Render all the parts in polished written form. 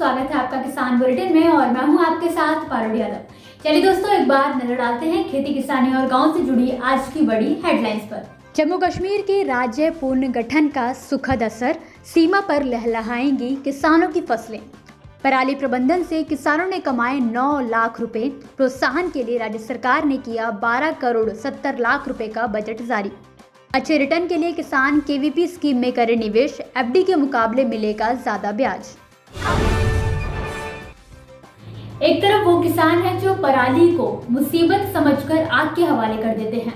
स्वागत है आपका किसान बुलेटिन में और मैं हूं आपके साथ पारुल यादव। चलिए दोस्तों, एक बार नजर डालते हैं खेती किसानी और गांव से जुड़ी आज की बड़ी हेडलाइंस पर। जम्मू कश्मीर के राज्य पुनर्गठन का सुखद असर, सीमा पर लहलहाएंगी किसानों की फसलें। पराली प्रबंधन से किसानों ने कमाए 9 लाख रुपए। प्रोत्साहन के लिए राज्य सरकार ने किया 12 करोड़ 70 लाख रुपए का बजट जारी। अच्छे रिटर्न के लिए किसान केवीपी स्कीम में करे निवेश, एफडी के मुकाबले मिलेगा ज्यादा ब्याज। एक तरफ वो किसान है जो पराली को मुसीबत समझकर आग के हवाले कर देते हैं,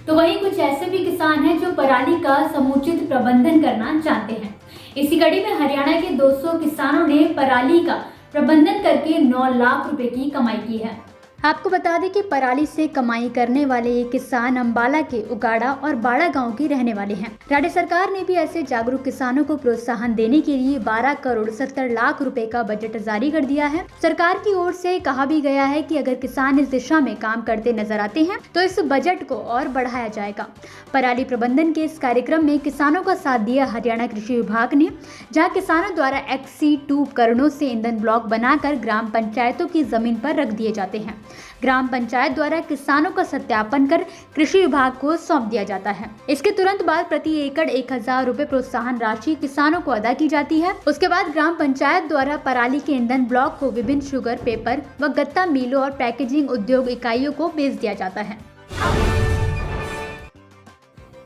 तो वहीं कुछ ऐसे भी किसान हैं जो पराली का समुचित प्रबंधन करना चाहते हैं। इसी कड़ी में हरियाणा के 200 किसानों ने पराली का प्रबंधन करके 9 लाख रुपए की कमाई की है। आपको बता दें कि पराली से कमाई करने वाले ये किसान अंबाला के उगाड़ा और बाड़ा गांव के रहने वाले हैं। राज्य सरकार ने भी ऐसे जागरूक किसानों को प्रोत्साहन देने के लिए 12 करोड़ 70 लाख रुपए का बजट जारी कर दिया है। सरकार की ओर से कहा भी गया है कि अगर किसान इस दिशा में काम करते नजर आते हैं तो इस बजट को और बढ़ाया जाएगा। पराली प्रबंधन के इस कार्यक्रम में किसानों का साथ दिया हरियाणा कृषि विभाग ने, जहाँ किसानों द्वारा XC2 उपकरणों से ईंधन ब्लॉक बनाकर ग्राम पंचायतों की जमीन पर रख दिए जाते हैं। ग्राम पंचायत द्वारा किसानों का सत्यापन कर कृषि विभाग को सौंप दिया जाता है। इसके तुरंत बाद प्रति एकड़ 1000 रुपए प्रोत्साहन राशि किसानों को अदा की जाती है। उसके बाद ग्राम पंचायत द्वारा पराली के ईंधन ब्लॉक को विभिन्न शुगर, पेपर व गत्ता मिलों और पैकेजिंग उद्योग इकाइयों को बेच दिया जाता है।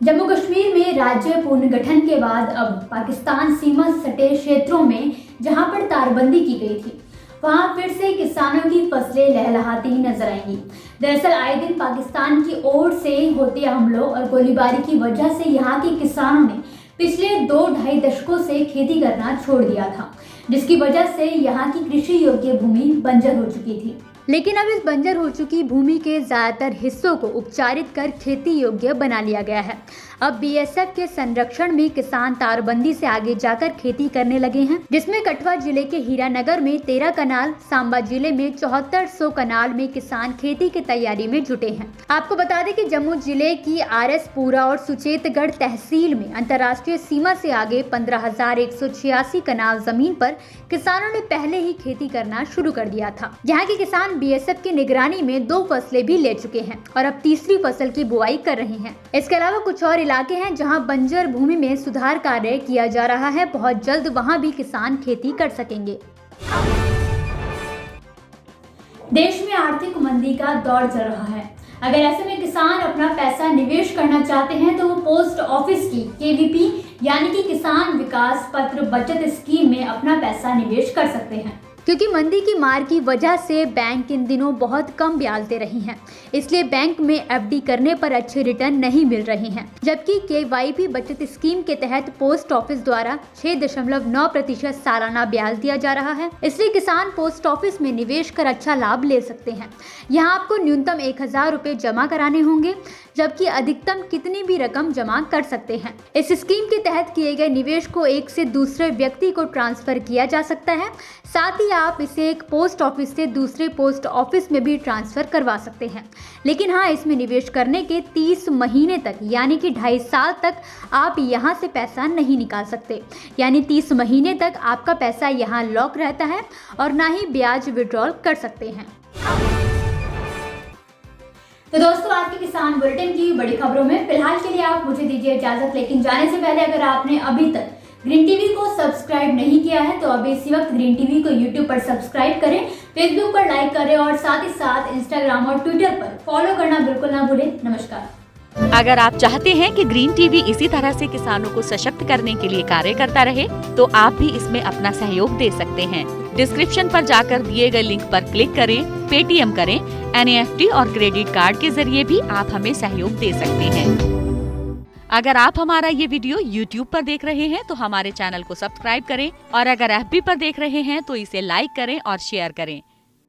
जम्मू कश्मीर में राज्य पुनर्गठन के बाद अब पाकिस्तान सीमा सटे क्षेत्रों में जहां पर तारबंदी की गई थी, वहां फिर से किसानों की फसलें लहलहाती नजर आएंगी। दरअसल आए दिन पाकिस्तान की ओर से होते हमलों और गोलीबारी की वजह से यहां के किसानों ने पिछले 2-2.5 दशकों से खेती करना छोड़ दिया था, जिसकी वजह से यहां की कृषि योग्य भूमि बंजर हो चुकी थी। लेकिन अब इस बंजर हो चुकी भूमि के ज्यादातर हिस्सों को उपचारित कर खेती योग्य बना लिया गया है। अब BSF के संरक्षण में किसान तारबंदी से आगे जाकर खेती करने लगे हैं, जिसमें कठुआ जिले के हीरानगर में 13 कनाल, सांबा जिले में 7400 कनाल में किसान खेती की तैयारी में जुटे हैं। आपको बता दें कि जम्मू जिले की RS-पुरा और सुचेतगढ़ तहसील में अंतर्राष्ट्रीय सीमा से आगे 15,186 कनाल जमीन पर किसानों ने पहले ही खेती करना शुरू कर दिया था। यहाँ के किसान BSF की निगरानी में 2 फसलें भी ले चुके हैं और अब तीसरी फसल की बुआई कर रहे हैं। इसके अलावा कुछ और इलाके हैं जहां बंजर भूमि में सुधार कार्य किया जा रहा है। बहुत जल्द वहां भी किसान खेती कर सकेंगे। देश में आर्थिक मंदी का दौर चल रहा है। अगर ऐसे में किसान अपना पैसा निवेश करना चाहते हैं तो वो पोस्ट ऑफिस की KVP यानी कि किसान विकास पत्र बचत स्कीम में अपना पैसा निवेश कर सकते हैं, क्योंकि मंदी की मार की वजह से बैंक इन दिनों बहुत कम ब्याज दे रही हैं। इसलिए बैंक में FD करने पर अच्छे रिटर्न नहीं मिल रहे हैं, जबकि KYP बचत स्कीम के तहत पोस्ट ऑफिस द्वारा 6.9% सालाना ब्याज दिया जा रहा है। इसलिए किसान पोस्ट ऑफिस में निवेश कर अच्छा लाभ ले सकते हैं। यहाँ आपको न्यूनतम 1000 रुपए जमा कराने होंगे, जबकि अधिकतम कितनी भी रकम जमा कर सकते हैं। इस स्कीम के तहत किए गए निवेश को एक से दूसरे व्यक्ति को ट्रांसफर किया जा सकता है। साथ ही आप इसे एक पोस्ट ऑफिस से दूसरे पोस्ट ऑफिस में भी ट्रांसफर करवा सकते हैं। लेकिन हाँ, इसमें निवेश करने के 30 महीने तक यानी कि 2.5 साल तक आप यहाँ से पैसा नहीं निकाल सकते। यानी 30 महीने तक आपका पैसा यहाँ लॉक रहता है और ना ही ब्याज विड्रॉल कर सकते हैं। तो दोस्तों, आज के किसान बुलेटिन की बड़ी खबरों में फिलहाल के लिए आप मुझे दीजिए इजाजत, लेकिन जाने से पहले अगर आपने अभी तक ग्रीन टीवी को सब्सक्राइब नहीं किया है तो अभी इसी वक्त ग्रीन टीवी को यूट्यूब पर सब्सक्राइब करें, फेसबुक पर लाइक करें और साथ ही साथ इंस्टाग्राम और ट्विटर पर फॉलो करना बिल्कुल ना भूलें। नमस्कार। अगर आप चाहते हैं कि ग्रीन टीवी इसी तरह से किसानों को सशक्त करने के लिए कार्य करता रहे, तो आप भी इसमें अपना सहयोग दे सकते हैं। डिस्क्रिप्शन पर जाकर दिए गए लिंक पर क्लिक करें, पेटीएम करें, NEFT और क्रेडिट कार्ड के जरिए भी आप हमें सहयोग दे सकते हैं। अगर आप हमारा ये वीडियो YouTube पर देख रहे हैं तो हमारे चैनल को सब्सक्राइब करें और अगर FB पर देख रहे हैं तो इसे लाइक करें और शेयर करें।